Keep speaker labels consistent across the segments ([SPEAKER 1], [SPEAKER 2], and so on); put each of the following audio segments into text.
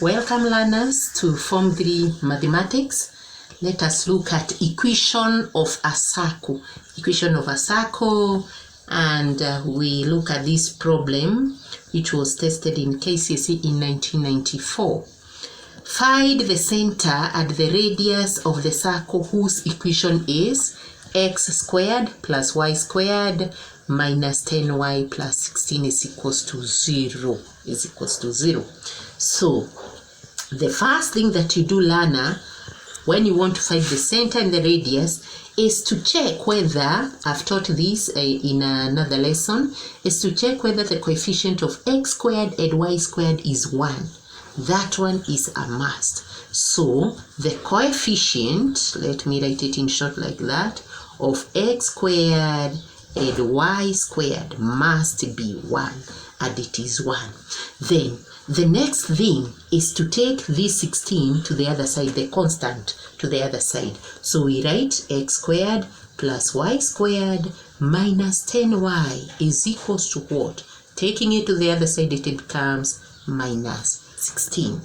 [SPEAKER 1] Welcome learners to Form 3 Mathematics. Let us look at equation of a circle. Equation of a circle, and we look at this problem which was tested in KCSE in 1994. Find the center at the radius of the circle whose equation is x squared plus y squared minus 10y plus 16 is equals to 0. So the first thing that you do, learner, when you want to find the center and the radius, is to check whether, I've taught this in another lesson, is to check whether the coefficient of x squared and y squared is 1. That one is a must. So the coefficient, let me write it in short like that, of x squared and y squared must be 1, and it is 1. Then the next thing is to take this 16 to the other side, the constant to the other side. So we write x squared plus y squared minus 10y is equals to what? Taking it to the other side, it becomes minus 16.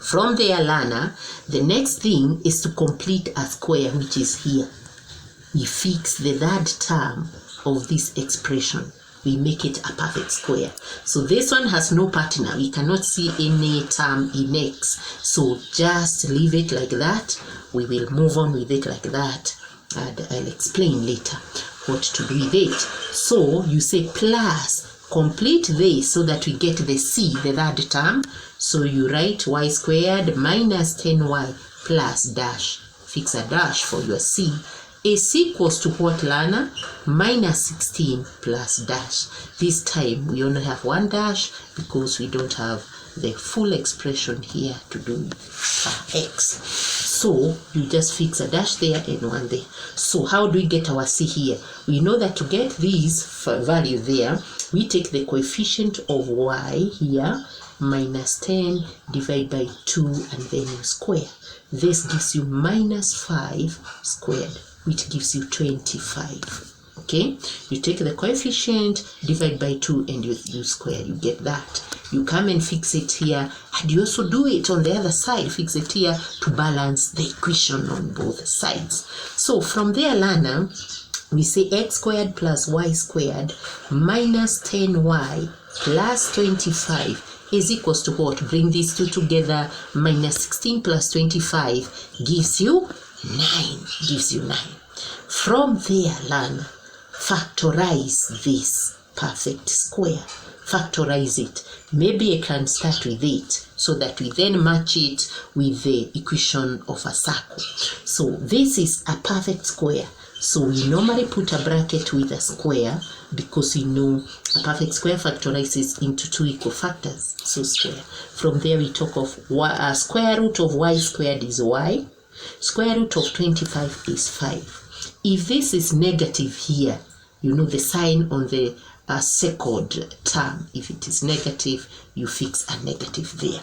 [SPEAKER 1] From there, learner, the next thing is to complete a square, which is here. We fix the third term of this expression. We make it a perfect square. So this one has no partner. We cannot see any term in x. So just leave it like that. We will move on with it like that. And I'll explain later what to do with it. So you say plus, complete this so that we get the c, the third term. So you write y squared minus 10y plus dash. Fix a dash for your c. Is equals to what, learner? Minus 16 plus dash. This time we only have one dash because we don't have the full expression here to do x. So you just fix a dash there and one there. So how do we get our c here? We know that to get this value there, we take the coefficient of y here, minus 10 divided by 2, and then you square. This gives you minus 5 squared, which gives you 25. Okay, you take the coefficient, divide by 2, and you square. You get that. You come and fix it here, and you also do it on the other side. Fix it here to balance the equation on both sides. So from there, learner, we say x squared plus y squared minus 10y plus 25 is equals to what? Bring these two together. Minus 16 plus 25 gives you 9. From there, learn, factorize this perfect square. Factorize it. Maybe I can start with it so that we then match it with the equation of a circle. So this is a perfect square. So we normally put a bracket with a square because you know a perfect square factorizes into 2 equal factors. So square. From there we talk of y, square root of y squared is y. Square root of 25 is 5. If this is negative here, you know the sign on the second term. If it is negative, you fix a negative there.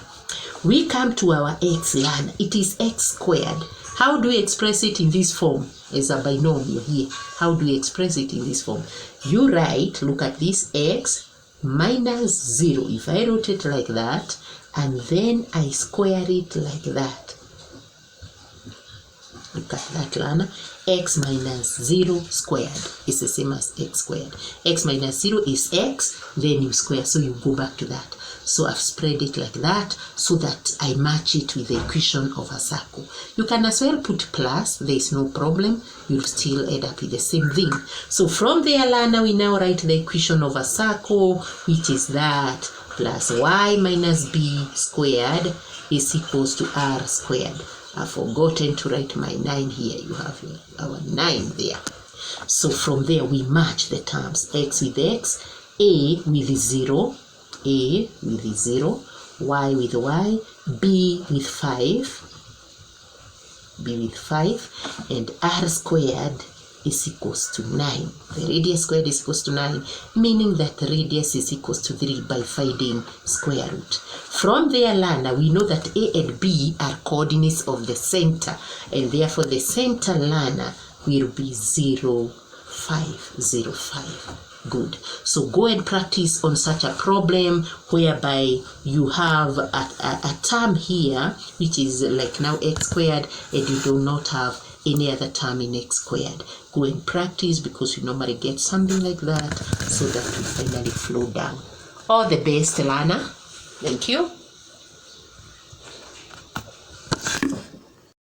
[SPEAKER 1] We come to our x, learn. It is x squared. How do we express it in this form? As a binomial here. How do we express it in this form? You write, look at this, x minus 0. If I wrote it like that, and then I square it like that. Look at that, learner. X minus 0 squared is the same as x squared. X minus 0 is x, then you square, so you go back to that. So I've spread it like that so that I match it with the equation of a circle. You can as well put plus, there is no problem. You'll still end up with the same thing. So from there, learner, we now write the equation of a circle, which is that plus y minus b squared is equals to r squared. I've forgotten to write my 9 here. You have our 9 there. So from there, we match the terms. X with x, a with 0, y with y, b with 5, and r squared is equals to 9. The radius squared is equals to 9, meaning that the radius is equals to 3 by finding square root. From there, learner, we know that a and b are coordinates of the center, and therefore the center, learner, will be 0, 5, 0, 5. Good. So go and practice on such a problem whereby you have a term here which is like now x squared, and you do not have any other term in x squared. Go and practice, because you normally get something like that, so that we finally flow down. All the best, learner. Thank you.